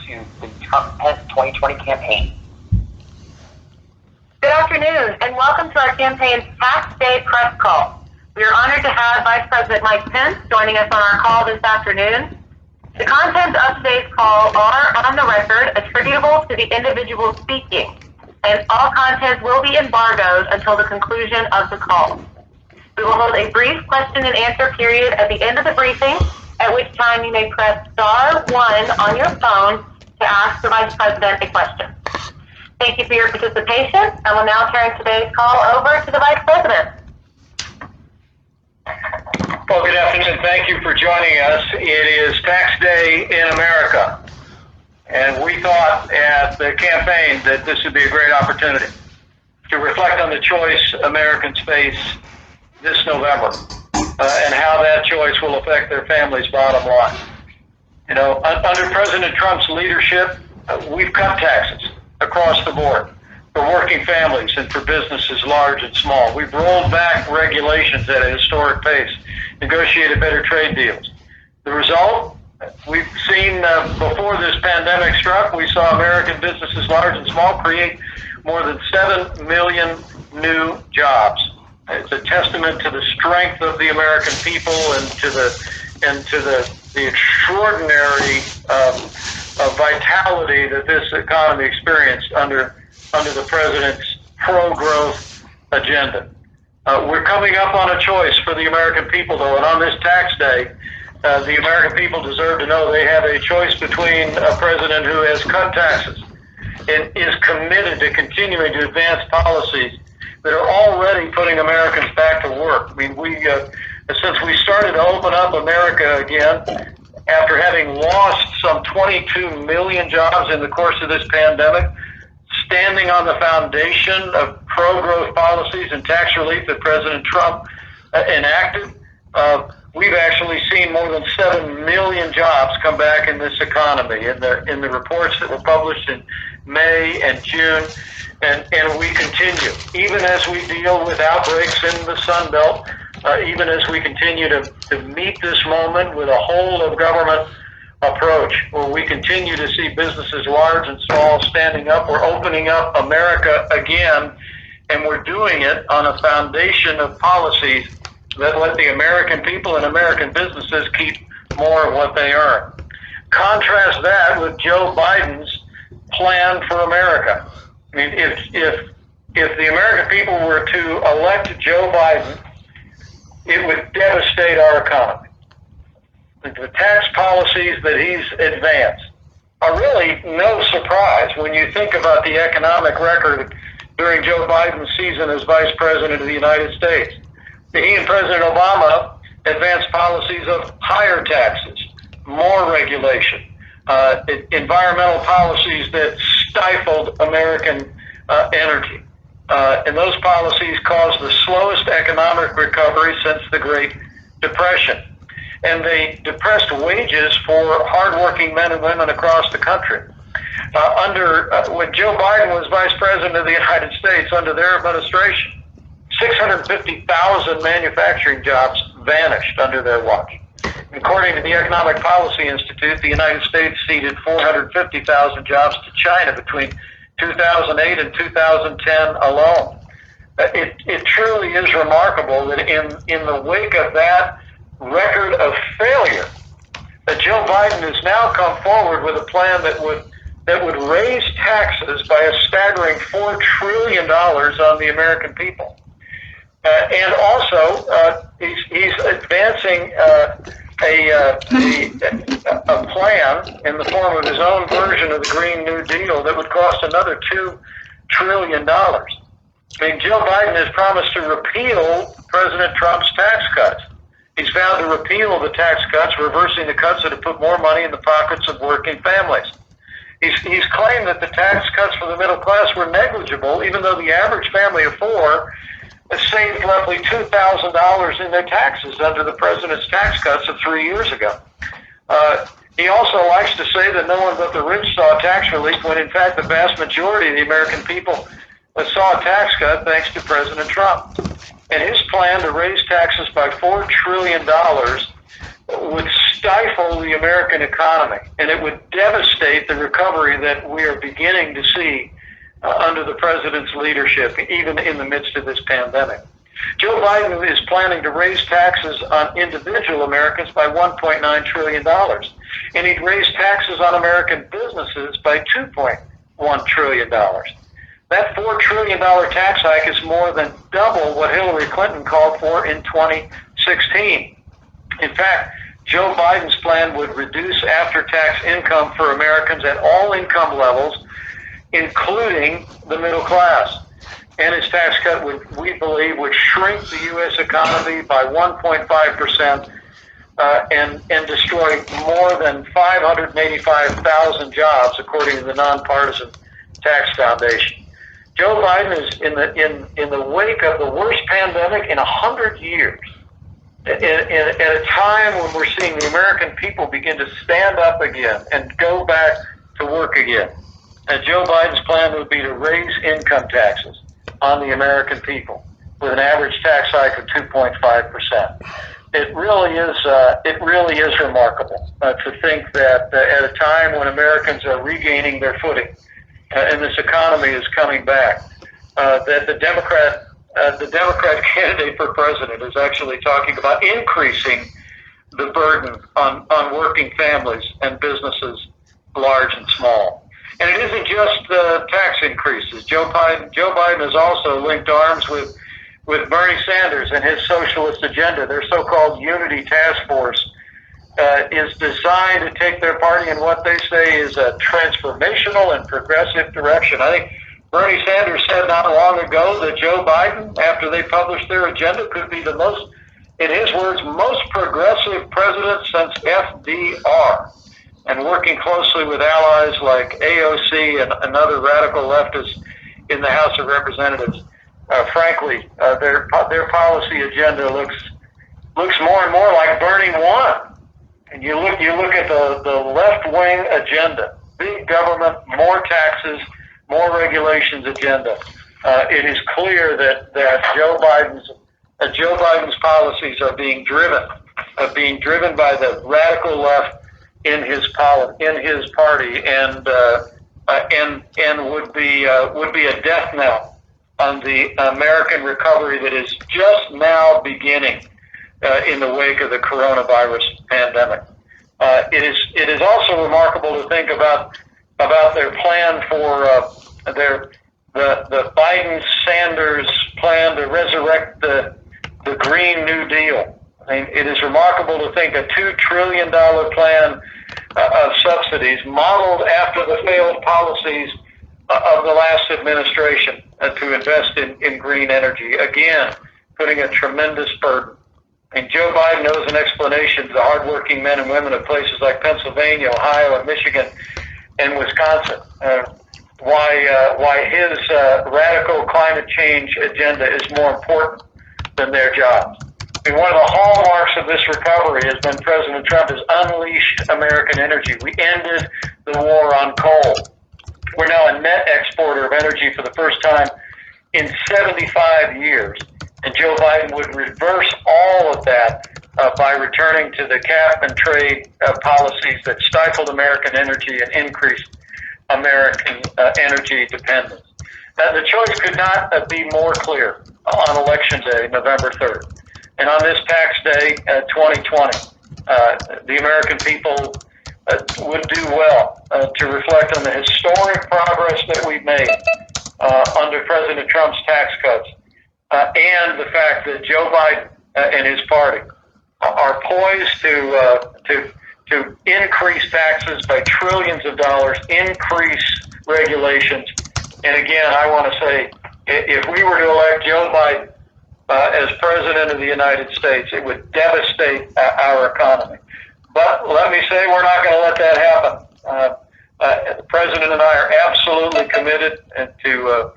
to the Trump-Pence 2020 campaign. Good afternoon, and welcome to our campaign's Tax Day press call. We are honored to have Vice President Mike Pence joining us on our call this afternoon. The contents of today's call are, on the record, attributable to the individual speaking, and all contents will be embargoed until the conclusion of the call. We will hold a brief question and answer period at the end of the briefing, at which time you may press *1 on your phone to ask the Vice President a question. Thank you for your participation. I will now turn today's call over to the Vice President. Well, good afternoon. Thank you for joining us. It is Tax Day in America, and we thought at the campaign that this would be a great opportunity to reflect on the choice Americans face this November and how that choice will affect their family's bottom line. You know, under President Trump's leadership, we've cut taxes across the board for working families and for businesses large and small. We've rolled back regulations at a historic pace, negotiated better trade deals. The result, we've seen before this pandemic struck, we saw American businesses large and small create more than 7 million new jobs. It's a testament to the strength of the American people and to the extraordinary vitality that this economy experienced under the president's pro-growth agenda. We're coming up on a choice for the American people, though, and on this tax day, the American people deserve to know they have a choice between a president who has cut taxes and is committed to continuing to advance policies that are already putting Americans back to work. I mean, since we started to open up America again, after having lost some 22 million jobs in the course of this pandemic, standing on the foundation of pro-growth policies and tax relief that President Trump enacted, we've actually seen more than 7 million jobs come back in this economy in the reports that were published in May and June, and we continue. Even as we deal with outbreaks in the Sun Belt, even as we continue to meet this moment with a whole of government approach, where we continue to see businesses large and small standing up. We're opening up America again, and we're doing it on a foundation of policies that let the American people and American businesses keep more of what they earn. Contrast that with Joe Biden's plan for America. I mean, if the American people were to elect Joe Biden, it would devastate our economy. The tax policies that he's advanced are really no surprise when you think about the economic record during Joe Biden's season as Vice President of the United States. He and President Obama advanced policies of higher taxes, more regulation, environmental policies that stifled American energy. And those policies caused the slowest economic recovery since the Great Depression. And they depressed wages for hardworking men and women across the country. When Joe Biden was Vice President of the United States, under their administration, 650,000 manufacturing jobs vanished under their watch. According to the Economic Policy Institute, the United States ceded 450,000 jobs to China between 2008 and 2010 alone. It truly is remarkable that in the wake of that record of failure, that Joe Biden has now come forward with a plan that would raise taxes by a staggering $4 trillion on the American people. And also, he's advancing a plan in the form of his own version of the Green New Deal that would cost another $2 trillion. I mean, Joe Biden has promised to repeal President Trump's tax cuts. He's vowed to repeal the tax cuts, reversing the cuts that have put more money in the pockets of working families. He's claimed that the tax cuts for the middle class were negligible, even though the average family of four has saved roughly $2,000 in their taxes under the president's tax cuts of 3 years ago. He also likes to say that no one but the rich saw tax relief, when in fact the vast majority of the American people saw a tax cut thanks to President Trump. And his plan to raise taxes by $4 trillion would stifle the American economy, and it would devastate the recovery that we are beginning to see under the president's leadership, even in the midst of this pandemic. Joe Biden is planning to raise taxes on individual Americans by $1.9 trillion, and he'd raise taxes on American businesses by $2.1 trillion. That $4 trillion tax hike is more than double what Hillary Clinton called for in 2016. In fact, Joe Biden's plan would reduce after-tax income for Americans at all income levels, including the middle class. And his tax cut, we believe, would shrink the U.S. economy by 1.5% and destroy more than 585,000 jobs, according to the Nonpartisan Tax Foundation. Joe Biden is in the wake of the worst pandemic in 100 years. At a time when we're seeing the American people begin to stand up again and go back to work again. And Joe Biden's plan would be to raise income taxes on the American people with an average tax hike of 2.5%. It really is remarkable to think that at a time when Americans are regaining their footing and this economy is coming back, that the Democrat candidate for president is actually talking about increasing the burden on working families and businesses, large and small. And it isn't just tax increases. Joe Biden has also linked arms with Bernie Sanders and his socialist agenda. Their so-called Unity Task Force is designed to take their party in what they say is a transformational and progressive direction. I think Bernie Sanders said not long ago that Joe Biden, after they published their agenda, could be the most, in his words, most progressive president since FDR. And working closely with allies like AOC and other radical leftists in the House of Representatives, frankly, their policy agenda looks more and more like Bernie won. And you look at the left-wing agenda, big government, more taxes, more regulations agenda. It is clear that Joe Biden's policies are being driven by the radical left in his party, and would be a death knell on the American recovery that is just now beginning in the wake of the coronavirus pandemic. It is also remarkable to think about their plan for the Biden-Sanders plan to resurrect the Green New Deal. I mean, it is remarkable to think a $2 trillion plan of subsidies modeled after the failed policies of the last administration to invest in green energy. Again, putting a tremendous burden. And Joe Biden owes an explanation to the hardworking men and women of places like Pennsylvania, Ohio, and Michigan, and Wisconsin, why his radical climate change agenda is more important than their jobs. I mean, one of the hallmarks of this recovery has been President Trump has unleashed American energy. We ended the war on coal. We're now a net exporter of energy for the first time in 75 years. And Joe Biden would reverse all of that by returning to the cap and trade policies that stifled American energy and increased American energy dependence. Now, the choice could not be more clear on Election Day, November 3rd. And on this tax day, 2020, the American people would do well to reflect on the historic progress that we've made under President Trump's tax cuts, and the fact that Joe Biden and his party are poised to increase taxes by trillions of dollars, increase regulations. And again, I want to say, if we were to elect Joe Biden as President of the United States, it would devastate our economy. But let me say, we're not going to let that happen. The President and I are absolutely committed to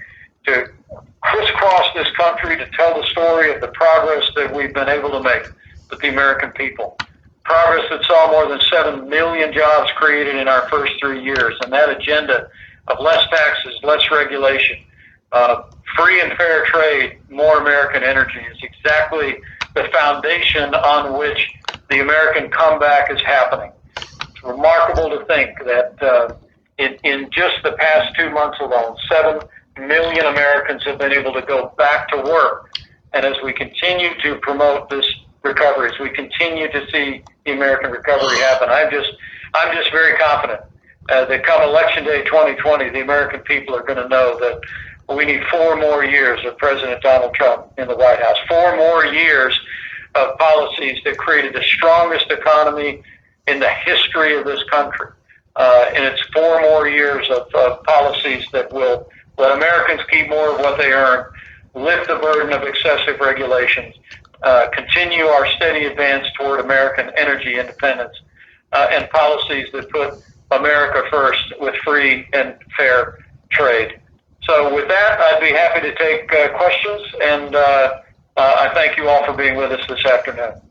crisscross this country, to tell the story of the progress that we've been able to make with the American people. Progress that saw more than 7 million jobs created in our first 3 years. And that agenda of less taxes, less regulation, free and fair trade, more American energy is exactly the foundation on which the American comeback is happening. It's remarkable to think that in just the past 2 months alone, 7 million Americans have been able to go back to work. And as we continue to promote this recovery, as we continue to see the American recovery happen, I'm just very confident that come Election Day 2020, the American people are going to know that we need 4 more years of President Donald Trump in the White House, 4 more years of policies that created the strongest economy in the history of this country. And it's 4 more years of policies that will let Americans keep more of what they earn, lift the burden of excessive regulations, continue our steady advance toward American energy independence, and policies that put America first with free and fair trade. So with that, I'd be happy to take questions, and I thank you all for being with us this afternoon.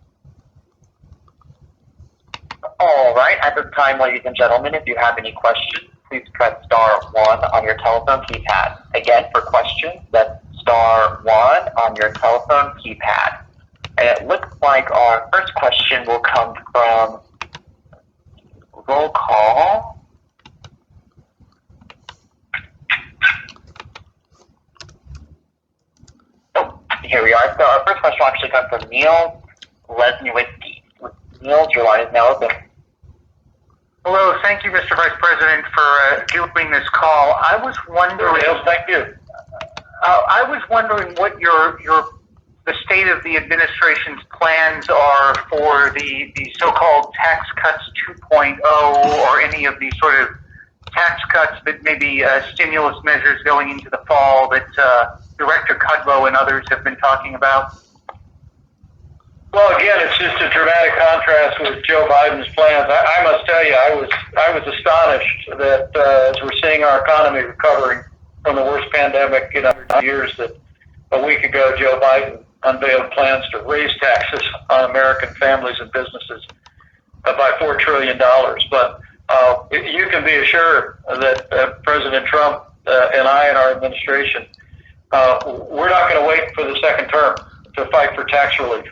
All right. At this time, ladies and gentlemen, if you have any questions, please press star 1 on your telephone keypad. Again, for questions, that's star 1 on your telephone keypad. And it looks like our first question will come from roll call. Oh, here we are. So our first question will actually come from Neil Lesniewski. Niels, your line is now open. Hello, thank you, Mr. Vice President, for doing this call. I was wondering. Niels, thank you. I was wondering what the state of the administration's plans are for the so-called tax cuts 2.0, or any of these sort of tax cuts that may be stimulus measures going into the fall that Director Kudlow and others have been talking about. Well, again, it's just a dramatic contrast with Joe Biden's plans. I must tell you, I was astonished that as we're seeing our economy recovering from the worst pandemic in 100 years, that a week ago Joe Biden unveiled plans to raise taxes on American families and businesses by $4 trillion. But you can be assured that President Trump and I and our administration, we're not going to wait for the second term to fight for tax relief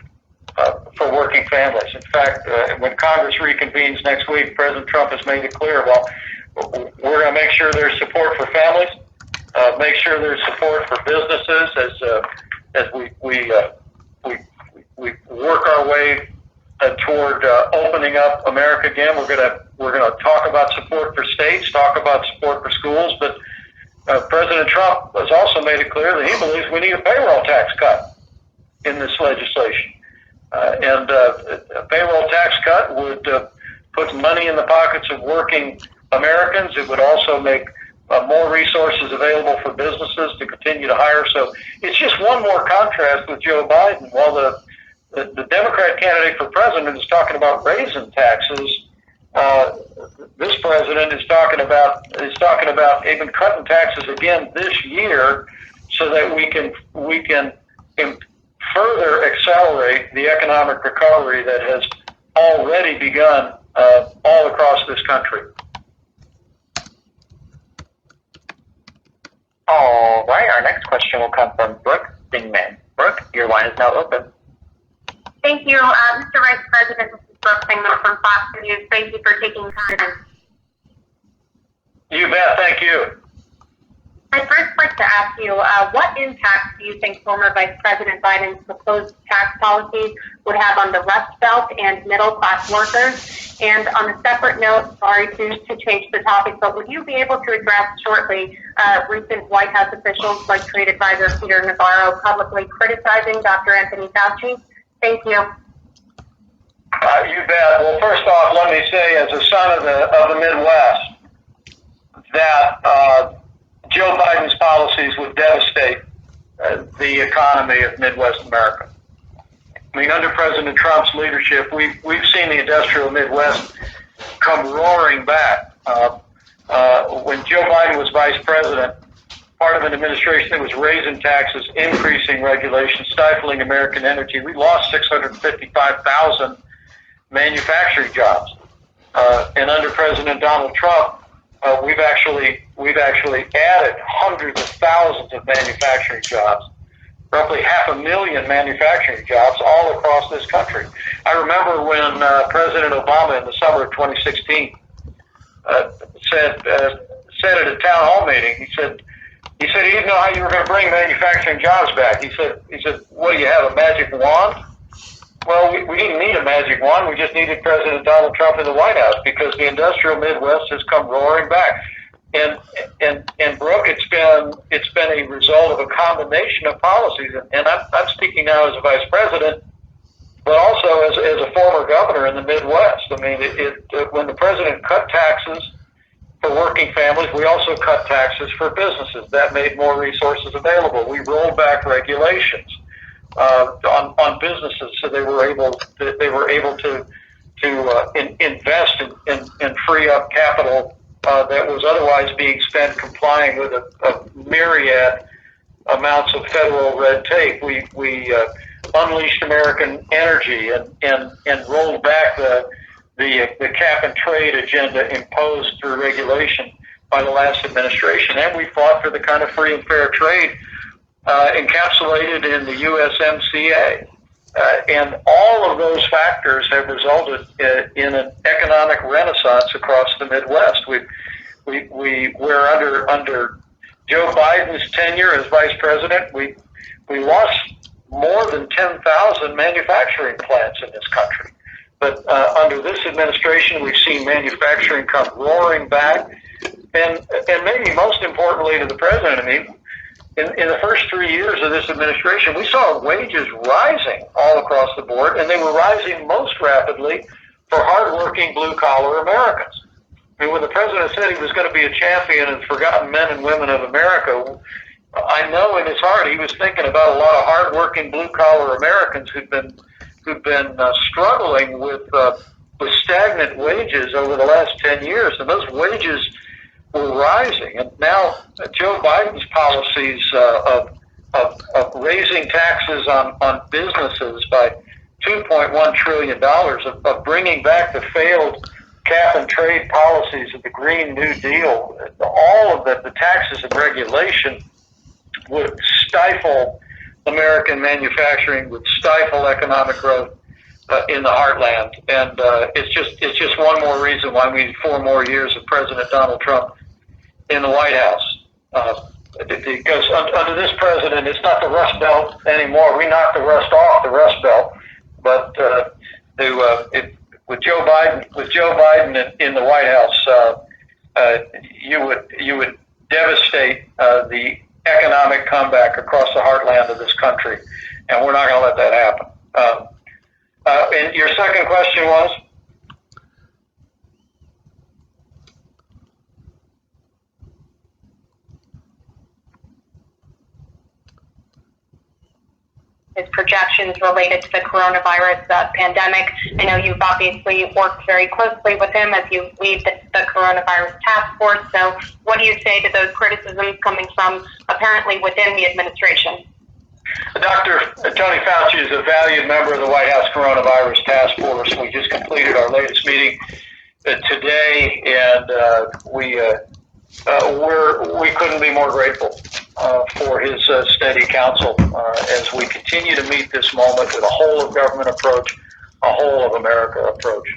for working families. In fact, when Congress reconvenes next week, President Trump has made it clear, well, we're going to make sure there's support for families, make sure there's support for businesses as we work our way toward opening up America again. We're going to talk about support for states, talk about support for schools, but President Trump has also made it clear that he believes we need a payroll tax cut in this legislation. And a payroll tax cut would put money in the pockets of working Americans. It would also make more resources available for businesses to continue to hire. So it's just one more contrast with Joe Biden. While the Democrat candidate for president is talking about raising taxes, this president is talking about even cutting taxes again this year, so that we can further accelerate the economic recovery that has already begun all across this country. All right, our next question will come from Brooke Singman. Brooke, your line is now open. Thank you, Mr. Vice President. This is Brooke Singman from Fox News. Thank you for taking time. You bet. Thank you. I'd first like to ask you, what impact do you think former Vice President Biden's proposed tax policies would have on the Rust Belt and middle-class workers? And on a separate note, sorry to change the topic, but would you be able to address shortly recent White House officials like Trade Advisor Peter Navarro publicly criticizing Dr. Anthony Fauci? Thank you. You bet. Well, first off, let me say, as a son of the Midwest, that Joe Biden's policies would devastate the economy of Midwest America. I mean, under President Trump's leadership, we've seen the industrial Midwest come roaring back. When Joe Biden was vice president, part of an administration that was raising taxes, increasing regulations, stifling American energy, we lost 655,000 manufacturing jobs. And under President Donald Trump, we've actually added hundreds of thousands of manufacturing jobs. roughly 500,000 manufacturing jobs all across this country. I remember when President Obama in the summer of 2016 said at a town hall meeting, he said he didn't know how you were going to bring manufacturing jobs back. He said, what do you have, a magic wand? Well, we didn't need a magic wand. We just needed President Donald Trump in the White House because the industrial Midwest has come roaring back. And Brooke, it's been a result of a combination of policies. And I'm speaking now as a vice president, but also as a former governor in the Midwest. I mean, when the president cut taxes for working families, we also cut taxes for businesses. That made more resources available. We rolled back regulations on businesses, so they were able to invest and free up capital that was otherwise being spent complying with a myriad amounts of federal red tape. We unleashed American energy and rolled back the cap and trade agenda imposed through regulation by the last administration, and we fought for the kind of free and fair trade encapsulated in the USMCA. And all of those factors have resulted in an economic renaissance across the Midwest. We're under Joe Biden's tenure as vice president, we lost more than 10,000 manufacturing plants in this country. But under this administration, we've seen manufacturing come roaring back. And maybe most importantly to the president, I mean, in the first 3 years of this administration, we saw wages rising all across the board, and they were rising most rapidly for hardworking blue-collar Americans. I mean, when the president said he was going to be a champion of the forgotten men and women of America, I know in his heart he was thinking about a lot of hardworking blue-collar Americans who'd been struggling with stagnant wages over the last 10 years, and those wages were rising. And now Joe Biden's policies of raising taxes on businesses by $2.1 trillion, of bringing back the failed cap and trade policies of the Green New Deal, all of the taxes and regulation would stifle American manufacturing, would stifle economic growth in the heartland. And it's just one more reason why we need 4 more years of President Donald Trump in the White House. Because under this president, it's not the Rust Belt anymore. We knocked the rust off the Rust Belt. But with Joe Biden in the White House, you would devastate the economic comeback across the heartland of this country, and we're not going to let that happen. And your second question was? His projections related to the coronavirus pandemic. I know you've obviously worked very closely with him as you lead the coronavirus task force. So what do you say to those criticisms coming from apparently within the administration? Dr. Tony Fauci is a valued member of the White House coronavirus task force. We just completed our latest meeting today, and we couldn't be more grateful for his steady counsel as we continue to meet this moment with a whole of government approach, a whole of America approach.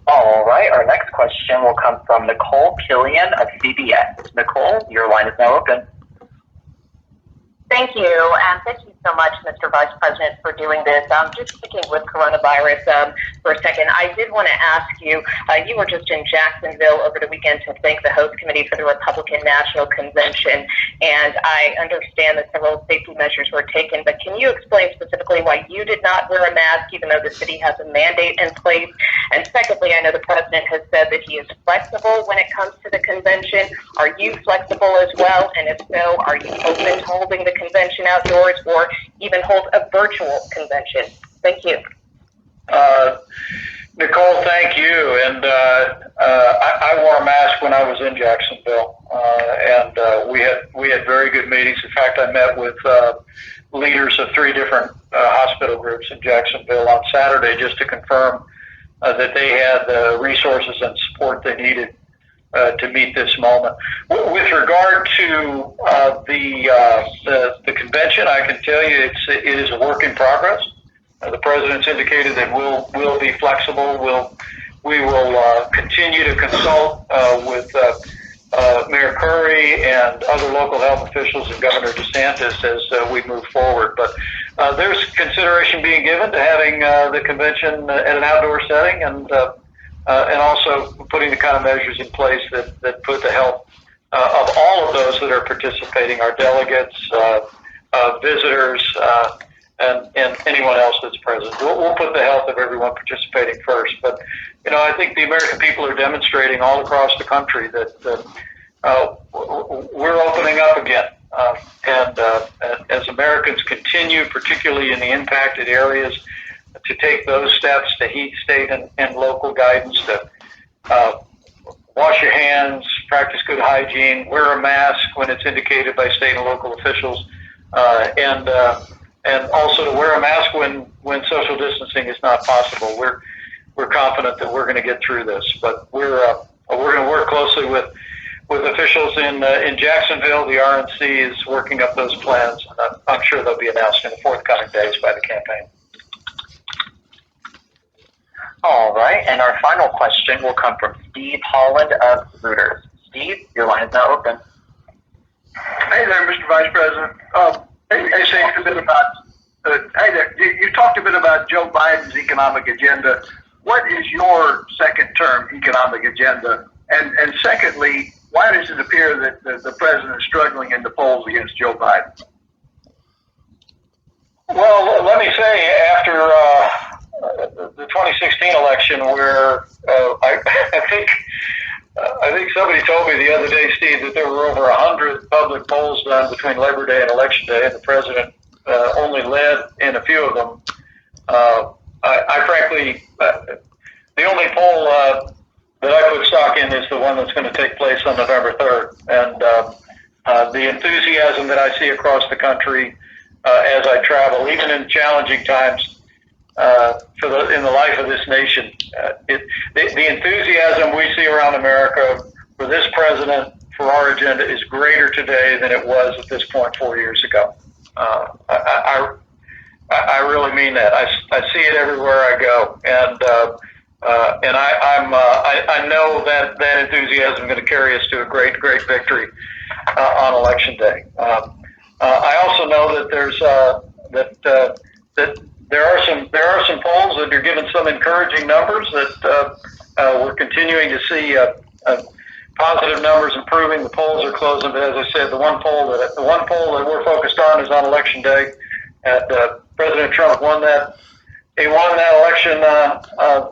All right, our next question will come from Nicole Killian of CBS. Nicole, your line is now open. Thank you, and thank you so much, Mr. Vice President, for doing this. Just sticking with coronavirus for a second, I did want to ask you, you were just in Jacksonville over the weekend to thank the host committee for the Republican National Convention, and I understand that several safety measures were taken, but can you explain specifically why you did not wear a mask, even though the city has a mandate in place? And secondly, I know the president has said that he is flexible when it comes to the convention. Are you flexible as well? And if so, are you open to holding the convention outdoors or even hold a virtual convention? Thank you. Nicole, thank you. And I wore a mask when I was in Jacksonville, and we had very good meetings. In fact, I met with leaders of 3 different hospital groups in Jacksonville on Saturday just to confirm that they had the resources and support they needed to meet this moment. With regard to the convention, I can tell you it is a work in progress. The president's indicated that we'll be flexible. We will continue to consult with Mayor Curry and other local health officials and Governor DeSantis as we move forward. But there's consideration being given to having the convention at an outdoor setting, and also putting the kind of measures in place that put the health of all of those that are participating, our delegates, visitors, and anyone else that's present. We'll put the health of everyone participating first. But, I think the American people are demonstrating all across the country that we're opening up again. And as Americans continue, particularly in the impacted areas, to take those steps to heed state and local guidance to wash your hands, practice good hygiene, wear a mask when it's indicated by state and local officials, and also to wear a mask when social distancing is not possible. We're confident that we're going to get through this, but we're going to work closely with officials in Jacksonville. The RNC is working up those plans, and I'm sure they'll be announced in the forthcoming days by the campaign. All right, and our final question will come from Steve Holland of Reuters. Steve, your line is now open. Hey there, Mr. Vice President. You talked a bit about Joe Biden's economic agenda. What is your second-term economic agenda? And secondly, why does it appear that the president is struggling in the polls against Joe Biden? Well, let me say, after the 2016 election, where I think somebody told me the other day, Steve, that there were over 100 public polls done between Labor Day and Election Day, and the president only led in a few of them. I frankly, the only poll that I put stock in is the one that's going to take place on November 3rd. And the enthusiasm that I see across the country as I travel, even in challenging times in the life of this nation, the enthusiasm we see around America for this president, for our agenda, is greater today than it was at this point 4 years ago. I really mean that. I see it everywhere I go, and I know that enthusiasm is going to carry us to a great victory on Election Day. I also know that there are some polls that are giving some encouraging numbers, that we're continuing to see positive numbers improving. The polls are closing, but as I said, the one poll that we're focused on is on Election Day. And President Trump won that. He won that election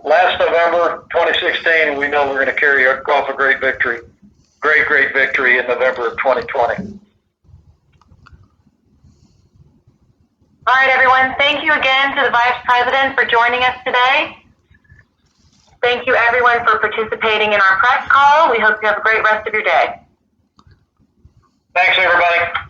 last November 2016, and we know we're going to carry off a great victory in November of 2020. All right, everyone. Thank you again to the Vice President for joining us today. Thank you, everyone, for participating in our press call. We hope you have a great rest of your day. Thanks, everybody.